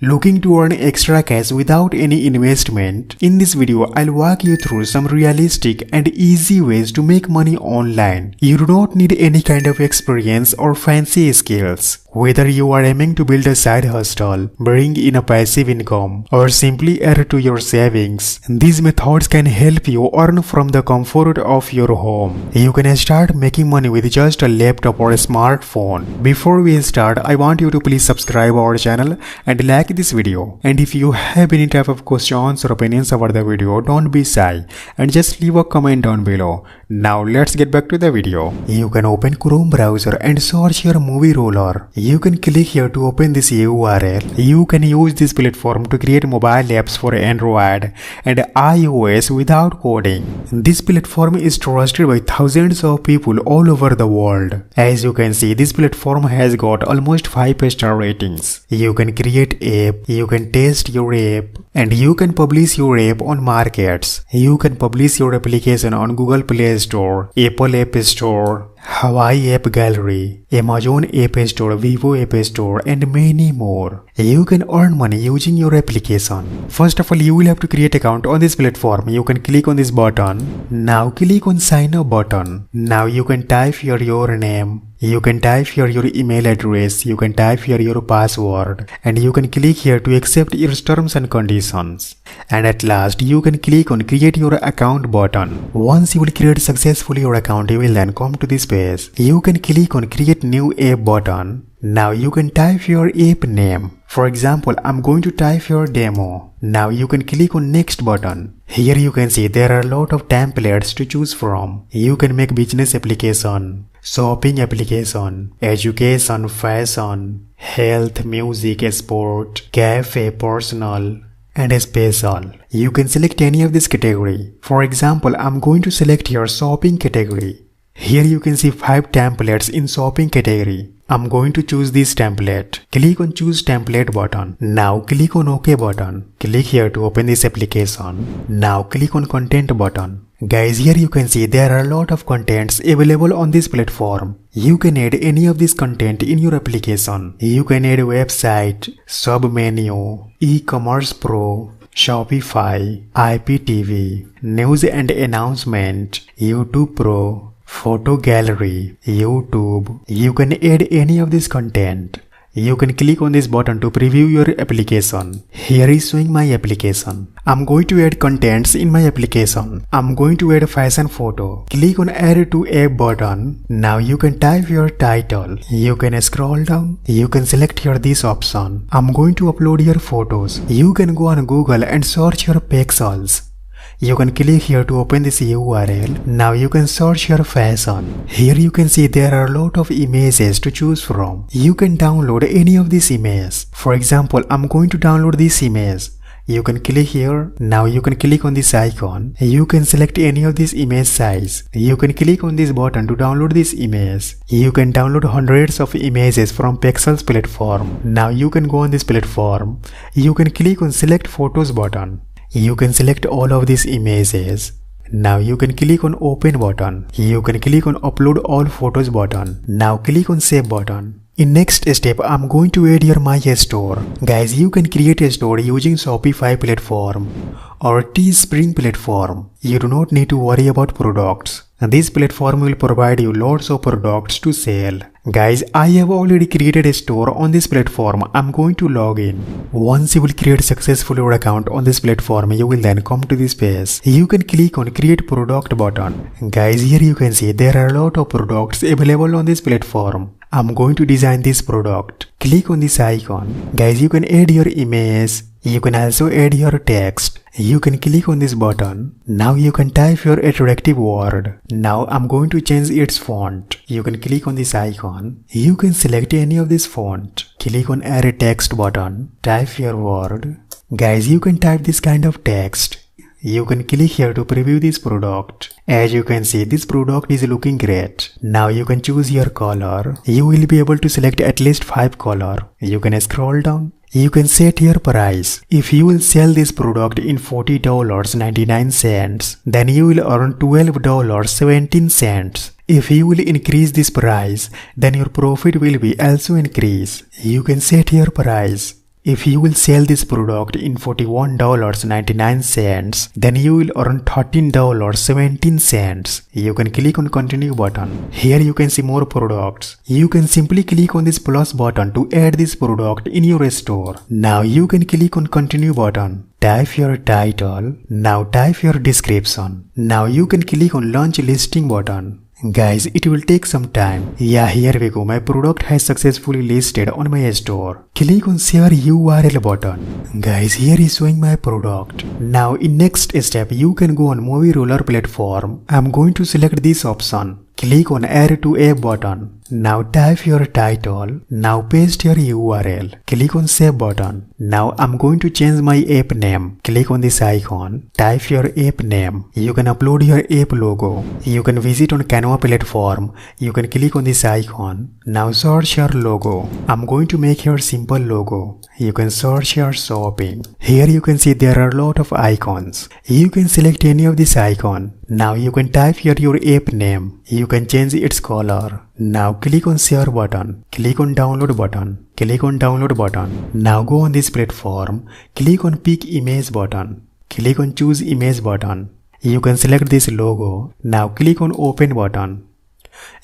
Looking to earn extra cash without any investment? In this video, I'll walk you through some realistic and easy ways to make money online. You do not need any kind of experience or fancy skills. Whether you are aiming to build a side hustle, bring in a passive income, or simply add to your savings, these methods can help you earn from the comfort of your home. You can start making money with just a laptop or a smartphone. Before we start, I want you to please subscribe our channel and like this video. And if you have any type of questions or opinions about the video, don't be shy and just leave a comment down below. Now let's get back to the video. You can open Chrome browser and search your movie roller. You can click here to open this URL. You can use this platform to create mobile apps for Android and iOS without coding. This platform is trusted by thousands of people all over the world. As you can see, this platform has got almost 5-star ratings. You can create app, you can test your app, and you can publish your app on markets. You can publish your application on Google Play Store, Apple App Store, Hawaii App Gallery, Amazon App Store, Vivo App Store, and many more. You can earn money using your application. First of all, you will have to create an account on this platform. You can click on this button. Now click on sign up button. Now you can type here your name. You can type here your email address, you can type here your password, and you can click here to accept your terms and conditions. And at last, you can click on create your account button. Once you will create successfully your account, you will then come to this page. You can click on create new app button. Now you can type your app name. For example, I'm going to type your demo. Now you can click on next button. Here you can see there are a lot of templates to choose from. You can make business application, shopping application, education, fashion, health, music, sport, cafe, personal, and special. You can select any of this category. For example, I'm going to select here shopping category. Here you can see 5 templates in shopping category. I'm going to choose this template. Click on choose template button. Now click on OK button. Click here to open this application. Now click on content button. Guys, here you can see there are a lot of contents available on this platform. You can add any of this content in your application. You can add website, sub-menu, e-commerce pro, Shopify, IPTV, news and announcement, YouTube Pro, photo gallery, YouTube. You can add any of this content. You can click on this button to preview your application. Here is showing my application. I'm going to add contents in my application. I'm going to add a fashion photo. Click on add to app button. Now you can type your title. You can scroll down. You can select here this option. I'm going to upload your photos. You can go on Google and search your pixels. You can click here to open this URL. Now you can search your fashion. Here you can see there are a lot of images to choose from. You can download any of these images. For example, I'm going to download this image. You can click here. Now you can click on this icon. You can select any of this image size. You can click on this button to download this image. You can download hundreds of images from Pixels platform. Now you can go on this platform. You can click on select photos button. You can select all of these images. Now you can click on open button. You can click on upload all photos button. Now click on save button. In next step, I'm going to add here my store. Guys, you can create a store using Shopify platform or Teespring platform. You do not need to worry about products. This platform will provide you lots of products to sell. Guys, I have already created a store on this platform. I'm going to log in. Once you will create successfully your account on this platform, you will then come to this page. You can click on create product button. Guys, here you can see there are a lot of products available on this platform. I'm going to design this product. Click on this icon. Guys, you can add your image. You can also add your text. You can click on this button. Now you can type your attractive word. Now I'm going to change its font. You can click on this icon. You can select any of this font. Click on add text button. Type your word. Guys, you can type this kind of text. You can click here to preview this product. As you can see, this product is looking great. Now you can choose your color. You will be able to select at least 5 colors. You can scroll down. You can set your price. If you will sell this product in $40.99, then you will earn $12.17. If you will increase this price, then your profit will be also increase. You can set your price. If you will sell this product in $41.99, then you will earn $13.17. You can click on continue button. Here you can see more products. You can simply click on this plus button to add this product in your store. Now you can click on continue button. Type your title. Now type your description. Now you can click on launch listing button. Guys, it will take some time. Yeah, here we go. My product has successfully listed on my store. Click on share URL button. Guys, here is showing my product. Now in next step, you can go on movie roller platform. I'm going to select this option. Click on add to app button. Now type your title. Now paste your URL. Click on save button. Now I'm going to change my app name. Click on this icon. Type your app name. You can upload your app logo. You can visit on Canva platform. You can click on this icon. Now search your logo. I'm going to make your simple logo. You can search your shopping. Here you can see there are a lot of icons. You can select any of this icon. Now you can type here your app name. You can change its color. Now click on share button. Click on download button. Click on download button. Now go on this platform. Click on pick image button. Click on choose image button. You can select this logo. Now click on open button.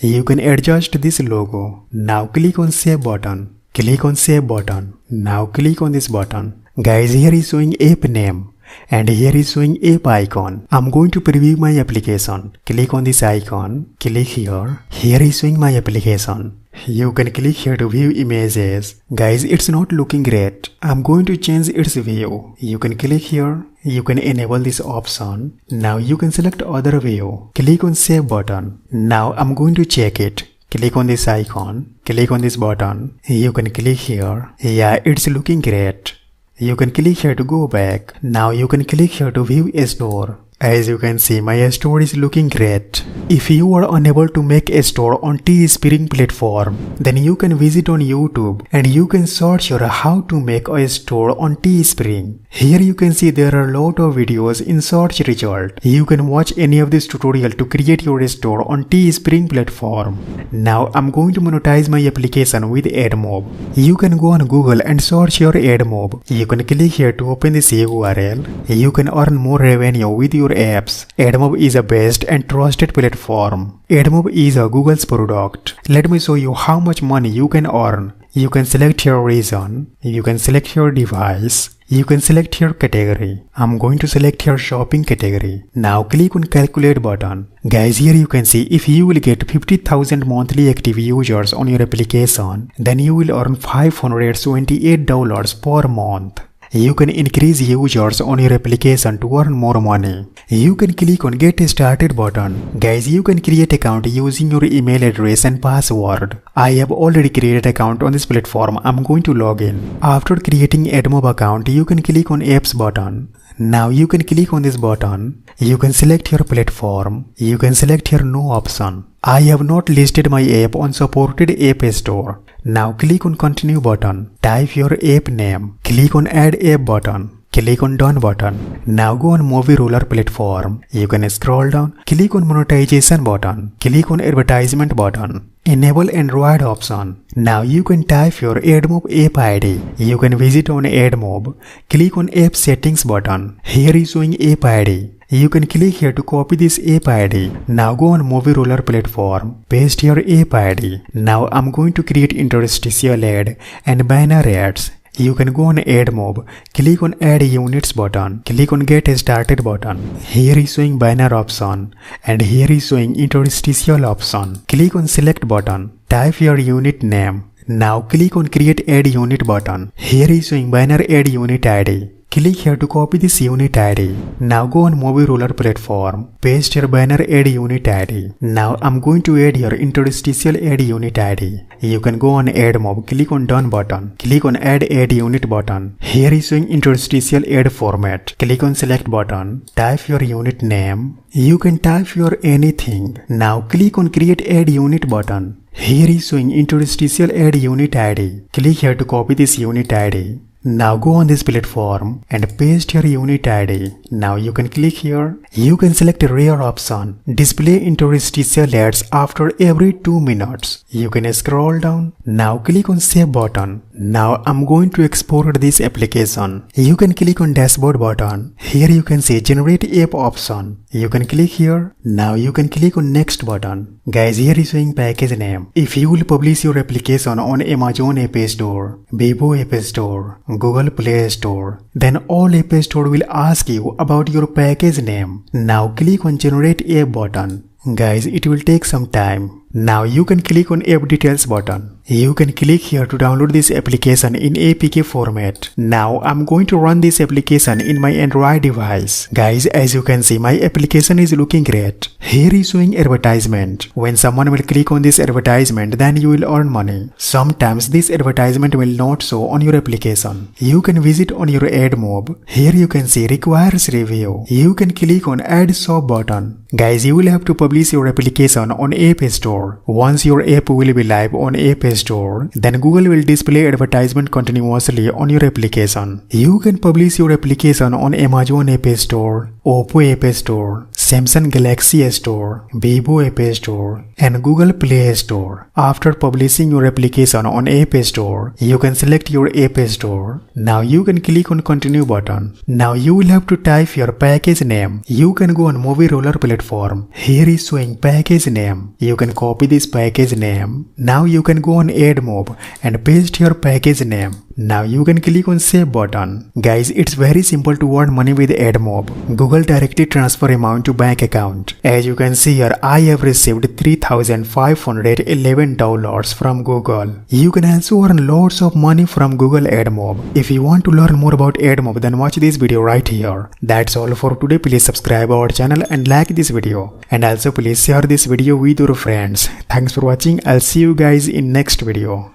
You can adjust this logo. Now click on save button. Click on save button. Now click on this button. Guys, here is showing app name. And here is showing app icon. I'm going to preview my application. Click on this icon. Click here. Here is showing my application. You can click here to view images. Guys, it's not looking great. I'm going to change its view. You can click here. You can enable this option. Now you can select other view. Click on save button. Now I'm going to check it. Click on this icon. Click on this button. You can click here. Yeah, it's looking great. You can click here to go back. Now you can click here to view a store. As you can see, my store is looking great. If you are unable to make a store on Teespring platform, then you can visit on YouTube and you can search your how to make a store on Teespring. Here you can see there are a lot of videos in search result. You can watch any of this tutorial to create your store on Teespring platform. Now I'm going to monetize my application with AdMob. You can go on Google and search your AdMob. You can click here to open this URL. You can earn more revenue with your apps. AdMob is a best and trusted platform. AdMob is a Google's product. Let me show you how much money you can earn. You can select your region. You can select your device. You can select your category. I'm going to select your shopping category. Now click on calculate button. Guys, here you can see if you will get 50,000 monthly active users on your application, then you will earn $528 per month. You can increase users on your application to earn more money. You can click on get started button. Guys, you can create account using your email address and password. I have already created account on this platform. I'm going to log in. After creating AdMob account, you can click on apps button. Now you can click on this button. You can select your platform. You can select your no option. I have not listed my app on supported app store. Now click on continue button. Type your app name. Click on add app button. Click on done button. Now go on movie roller platform. You can scroll down. Click on monetization button. Click on advertisement button. Enable Android option. Now you can type your AdMob app ID. You can visit on AdMob. Click on app settings button. Here is showing app ID. You can click here to copy this app ID. Now go on movie roller platform. Paste your app ID. Now I'm going to create interstitial ad and banner ads. You can go on AdMob, click on add units button, click on get started button. Here is showing banner option and here is showing interstitial option. Click on select button, type your unit name. Now click on create add unit button. Here is showing banner add unit ID. Click here to copy this unit ID. Now go on movie roller platform. Paste your banner add unit ID. Now I'm going to add your interstitial add unit ID. You can go on AdMob, click on done button. Click on add unit button. Here is showing interstitial ad format. Click on select button. Type your unit name. You can type your anything. Now click on create add unit button. Here is showing interstitial add unit ID. Click here to copy this unit ID. Now go on this platform and paste your unit ID. Now you can click here. You can select a rare option. Display interstitial ads after every 2 minutes. You can scroll down. Now click on save button. Now I'm going to export this application. You can click on dashboard button. Here you can see generate app option. You can click here. Now you can click on next button. Guys, here is showing package name. If you will publish your application on Amazon App Store, Vivo App Store, Google Play Store, then all App Store will ask you about your package name. Now click on generate app button. Guys, it will take some time. Now you can click on app details button. You can click here to download this application in APK format. Now I'm going to run this application in my Android device. Guys, as you can see, my application is looking great. Here is showing advertisement. When someone will click on this advertisement, then you will earn money. Sometimes this advertisement will not show on your application. You can visit on your AdMob. Here you can see requires review. You can click on add shop button. Guys, you will have to publish your application on App Store. Once your app will be live on App Store, then Google will display advertisement continuously on your application. You can publish your application on Amazon App Store, Oppo App Store, Samsung Galaxy Store, Vivo App Store, and Google Play Store. After publishing your application on App Store, you can select your App Store. Now you can click on continue button. Now you will have to type your package name. You can go on Movie Roller platform. Here is showing package name. You can copy this package name. Now you can go on AdMob and paste your package name. Now you can click on save button. Guys, it's very simple to earn money with AdMob. Google directly transfer amount to bank account. As you can see here, I have received $3,511 from Google. You can also earn lots of money from Google AdMob. If you want to learn more about AdMob, then watch this video right here. That's all for today. Please subscribe our channel and like this video. And also please share this video with your friends. Thanks for watching. I'll see you guys in next video.